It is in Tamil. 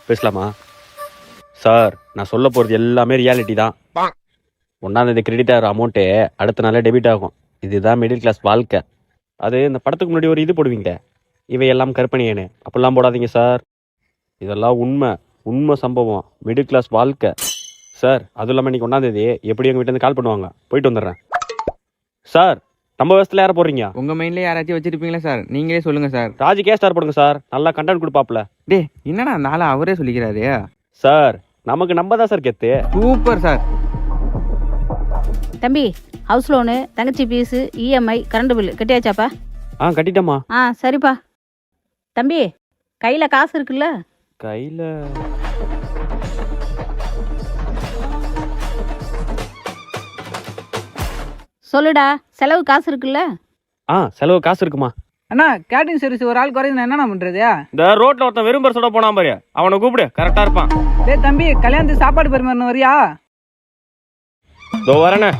பேசலாமா சார்? நான் சொல்ல போகிறது எல்லாமே ரியாலிட்டி தான். 1ஆம் தேதி கிரெடிட் ஆகிற அமௌண்ட்டு அடுத்த நாளே டெபிட் ஆகும். இதுதான் மிடில் கிளாஸ் வாழ்க்கை. அது இந்த படத்துக்கு முன்னாடி ஒரு இது போடுவீங்க, இவையெல்லாம் கற்பனையேன்னு. அப்படிலாம் போடாதீங்க சார். இதெல்லாம் உண்மை சம்பவம், மிடில் கிளாஸ் வாழ்க்கை சார். அதுவும் இல்லாமல் இன்னைக்கு 1ஆம் தேதி எப்படி எங்கள் வீட்டிலேருந்து கால் பண்ணுவாங்க, போயிட்டு வந்துடுறேன் சார். நம்ம வயசுல யாரை போடுறீங்க? உங்க மைண்ட்ல யாராச்சும் வச்சிருப்பீங்களா சார்? நீங்களே சொல்லுங்க சார். ராஜுக்கே ஸ்டார் போடுங்க சார், நல்லா கண்டென்ட் கொடுப்பாப்ல. டே என்னடா நாளை அவரே சொல்லிக்கிறாரு. சார் நமக்கு நம்ம தான் சார் கெத்து. Super sir. தம்பி, ஹவுஸ் லோனு, தங்கச்சி ஃபீஸு, இஎம்ஐ, கரண்ட் பில்லு கட்டியாச்சாப்பா? கட்டிட்டம்மா. சரிப்பா. தம்பி, கையில் காசு இருக்குல்ல? கையில் சொல்லுடா, செலவு காசு இருக்குல்ல? செலவு காசு இருக்குமா? அண்ணா, கேட்டரிங் சர்வீஸ் ஒரு ஆள் குறையுது, என்னண்ணா பண்றது? இந்த ரோட்ல ஒருத்தன் வெறும் பர்சோட போனான் பாரு, அவனை கூப்பிடு, கரெக்டா இருப்பான். டேய் தம்பி, கல்யாணத்துக்கு சாப்பாடு பரிமாறணும் வரியா? இதோ வரேண்ணே.